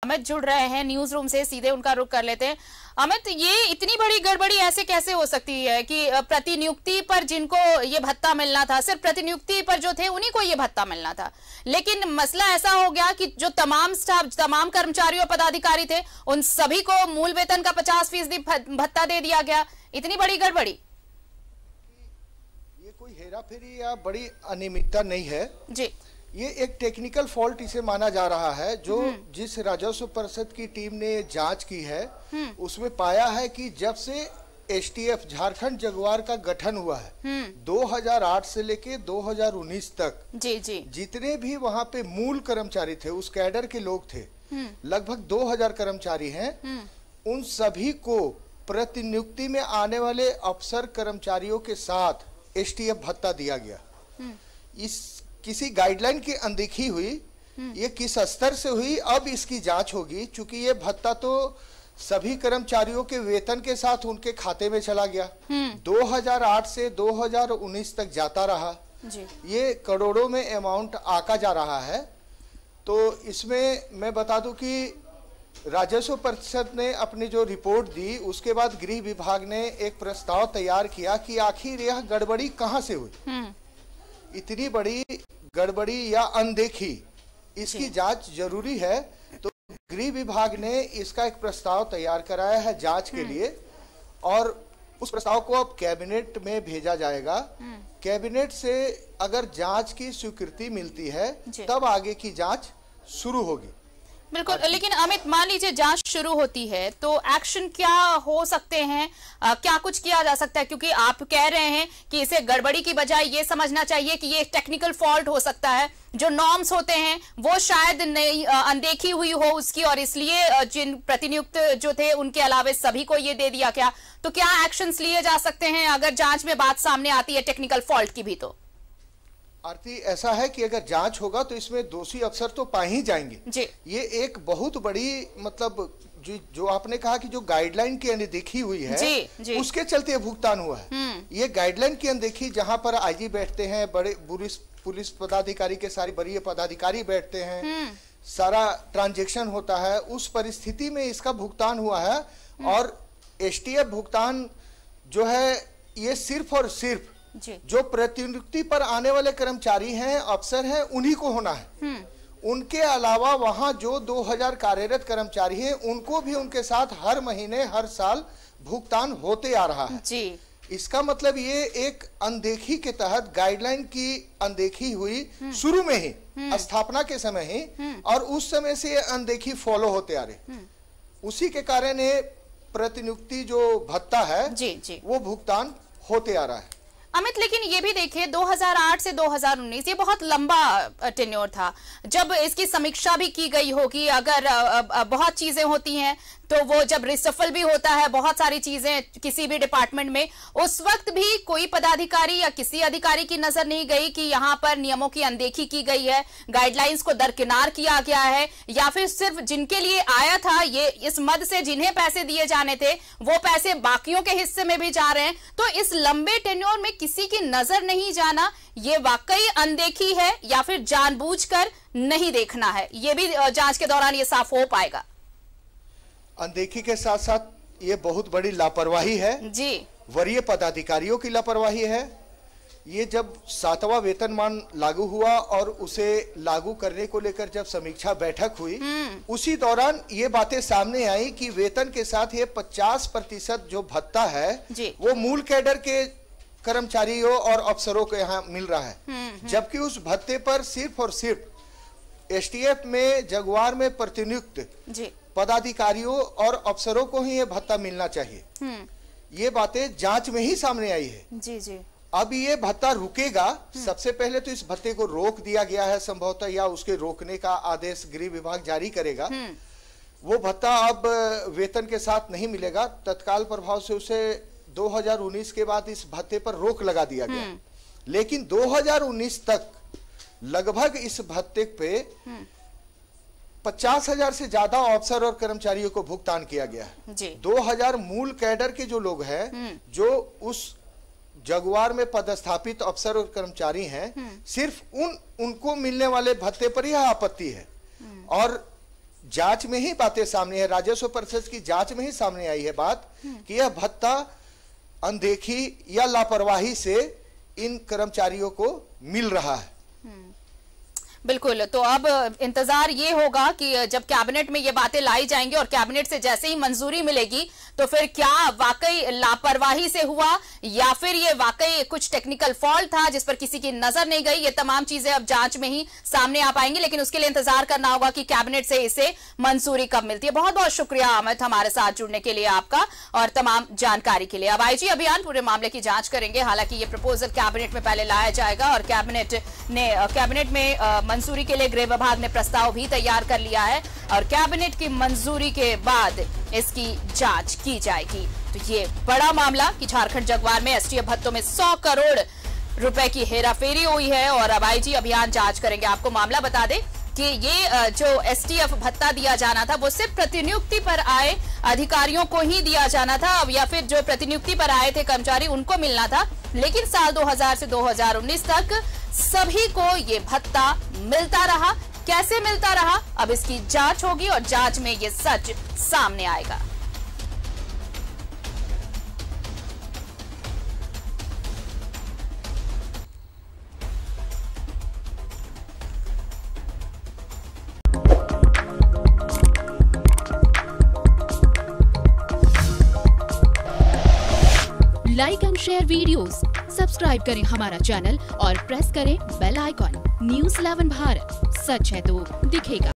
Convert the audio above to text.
अमित जुड़ रहे हैं न्यूज रूम से, सीधे उनका रुख कर लेते हैं। अमित, ये इतनी बड़ी गड़बड़ी ऐसे कैसे हो सकती है कि प्रतिनियुक्ति पर जिनको ये भत्ता मिलना था, सिर्फ प्रतिनियुक्ति पर जो थे उन्हीं को ये भत्ता मिलना था, लेकिन मसला ऐसा हो गया कि जो तमाम स्टाफ, तमाम कर्मचारी और पदाधिकारी थे, उन सभी को मूल वेतन का 50% भत्ता दे दिया गया। इतनी बड़ी गड़बड़ी, ये कोई हेराफेरी या बड़ी अनियमितता नहीं है जी। ये एक टेक्निकल फॉल्ट इसे माना जा रहा है, जो जिस राजस्व परिषद की टीम ने जांच की है उसमें पाया है कि जब से एसटीएफ झारखंड जगुआर का गठन हुआ है 2008 से लेके 2019 तक जी जितने भी वहां पे मूल कर्मचारी थे, उस कैडर के लोग थे, लगभग 2000 कर्मचारी हैं, उन सभी को प्रतिनियुक्ति में आने वाले अफसर कर्मचारियों के साथ एसटीएफ भत्ता दिया गया। इस किसी गाइडलाइन की अनदेखी हुई, ये किस स्तर से हुई अब इसकी जांच होगी, क्योंकि ये भत्ता तो सभी कर्मचारियों के वेतन के साथ उनके खाते में चला गया। 2008 से 2019 तक जाता रहा जी। ये करोड़ों में अमाउंट आका जा रहा है। तो इसमें मैं बता दूं कि राजस्व परिषद ने अपनी जो रिपोर्ट दी उसके बाद गृह विभाग ने एक प्रस्ताव तैयार किया कि आखिर यह गड़बड़ी कहां से हुई, इतनी बड़ी गड़बड़ी या अनदेखी, इसकी जांच जरूरी है। तो गृह विभाग ने इसका एक प्रस्ताव तैयार कराया है जांच के लिए, और उस प्रस्ताव को अब कैबिनेट में भेजा जाएगा। कैबिनेट से अगर जांच की स्वीकृति मिलती है तब आगे की जांच शुरू होगी। बिल्कुल, लेकिन अमित, मान लीजिए जांच शुरू होती है तो एक्शन क्या हो सकते हैं, क्या कुछ किया जा सकता है? क्योंकि आप कह रहे हैं कि इसे गड़बड़ी की बजाय ये समझना चाहिए कि ये टेक्निकल फॉल्ट हो सकता है, जो नॉर्म्स होते हैं वो शायद नहीं अनदेखी हुई हो उसकी, और इसलिए जिन प्रतिनियुक्त जो थे उनके अलावे सभी को ये दे दिया गया। तो क्या एक्शंस लिए जा सकते हैं अगर जांच में बात सामने आती है टेक्निकल फॉल्ट की भी? तो आरती, ऐसा है कि अगर जांच होगा तो इसमें दोषी अफसर तो पा ही जाएंगे जी। ये एक बहुत बड़ी मतलब जो आपने कहा कि जो गाइडलाइन की अनदेखी हुई है जी। उसके चलते भुगतान हुआ है। ये गाइडलाइन की अनदेखी, जहां पर आईजी बैठते हैं, बड़े पुलिस पदाधिकारी के सारे वरीय पदाधिकारी बैठते हैं, सारा ट्रांजेक्शन होता है, उस परिस्थिति में इसका भुगतान हुआ है। और एसटीएफ भुगतान जो है ये सिर्फ और सिर्फ जो प्रतिनियुक्ति पर आने वाले कर्मचारी हैं, अफसर हैं, उन्हीं को होना है। उनके अलावा वहां जो 2000 कार्यरत कर्मचारी हैं उनको भी उनके साथ हर महीने हर साल भुगतान होते आ रहा है जी। इसका मतलब ये एक अनदेखी के तहत गाइडलाइन की अनदेखी हुई शुरू में ही, स्थापना के समय ही, और उस समय से ये अनदेखी फॉलो होते आ रहे। उसी के कारण ये प्रतिनियुक्ति जो भत्ता है जी। वो भुगतान होते आ रहा है। अमित, लेकिन ये भी देखिए 2008 से 2019 ये बहुत लंबा टेन्योर था। जब इसकी समीक्षा भी की गई होगी, अगर बहुत चीजें होती हैं तो वो जब रिसफल भी होता है बहुत सारी चीजें किसी भी डिपार्टमेंट में, उस वक्त भी कोई पदाधिकारी या किसी अधिकारी की नजर नहीं गई कि यहाँ पर नियमों की अनदेखी की गई है, गाइडलाइंस को दरकिनार किया गया है, या फिर सिर्फ जिनके लिए आया था ये इस मद से जिन्हें पैसे दिए जाने थे वो पैसे बाकियों के हिस्से में भी जा रहे हैं। तो इस लंबे टेन्योर में किसी की नजर नहीं जाना, ये वाकई अनदेखी है या फिर जानबूझकर नहीं देखना है? ये भी जांच के दौरान ये साफ हो पाएगा। अनदेखी के साथ साथ ये बहुत बड़ी लापरवाही है जी, वरीय पदाधिकारियों की लापरवाही है। ये जब 7वां वेतनमान लागू हुआ और उसे लागू करने को लेकर जब समीक्षा बैठक हुई, उसी दौरान ये बातें सामने आई कि वेतन के साथ ये 50% जो भत्ता है वो मूल कैडर के कर्मचारियों और अफसरों को यहाँ मिल रहा है, जबकि उस भत्ते पर सिर्फ और सिर्फ एसटीएफ में जगुआर में प्रतिनियुक्त पदाधिकारियों और अफसरों को ही ये भत्ता मिलना चाहिए। ये बातें जांच में ही सामने आई है जी। अब ये भत्ता रुकेगा, सबसे पहले तो इस भत्ते को रोक दिया गया है संभवतः, या उसके रोकने का आदेश गृह विभाग जारी करेगा। वो भत्ता अब वेतन के साथ नहीं मिलेगा, तत्काल प्रभाव से उसे 2019 के बाद इस भत्ते पर रोक लगा दिया गया। लेकिन 2019 तक लगभग इस भत्ते पे 50,000 से ज्यादा अफसर और कर्मचारियों को भुगतान किया गया है। 2000 मूल कैडर के जो लोग हैं, जो उस जगुआर में पदस्थापित अफसर और कर्मचारी हैं, सिर्फ उनको मिलने वाले भत्ते पर यह आपत्ति है। और जांच में ही बातें सामने है, राजस्व परिषद की जांच में ही सामने आई है बात कि यह भत्ता अनदेखी या लापरवाही से इन कर्मचारियों को मिल रहा है। बिल्कुल, तो अब इंतजार ये होगा कि जब कैबिनेट में ये बातें लाई जाएंगी और कैबिनेट से जैसे ही मंजूरी मिलेगी तो फिर क्या वाकई लापरवाही से हुआ या फिर ये वाकई कुछ टेक्निकल फॉल्ट था जिस पर किसी की नजर नहीं गई। ये तमाम चीजें अब जांच में ही सामने आ पाएंगी, लेकिन उसके लिए इंतजार करना होगा कि कैबिनेट से इसे मंजूरी कब मिलती है। बहुत बहुत शुक्रिया अमित हमारे साथ जुड़ने के लिए आपका और तमाम जानकारी के लिए। अब आईजी अभियान पूरे मामले की जांच करेंगे। हालांकि ये प्रपोजल कैबिनेट में पहले लाया जाएगा और कैबिनेट में मंजूरी के लिए गृह विभाग ने प्रस्ताव भी तैयार कर लिया है और कैबिनेट की मंजूरी के बाद इसकी जांच की जाएगी। तो ये बड़ा मामला कि झारखंड जगवार में एसटीएफ भत्तों में 100 करोड़ रुपए की हेराफेरी हुई है और अब आईजी अभियान जांच करेंगे। आपको मामला बता दें कि ये जो एसटीएफ भत्ता दिया जाना था वो सिर्फ प्रतिनियुक्ति पर आए अधिकारियों को ही दिया जाना था, अब या फिर जो प्रतिनियुक्ति पर आए थे कर्मचारी उनको मिलना था, लेकिन साल 2000 से 2019 तक सभी को ये भत्ता मिलता रहा। कैसे मिलता रहा, अब इसकी जांच होगी और जांच में ये सच सामने आएगा। Like and share videos, subscribe करें हमारा चैनल और प्रेस करें बेल आइकॉन। न्यूज़ 11 भारत, सच है तो दिखेगा।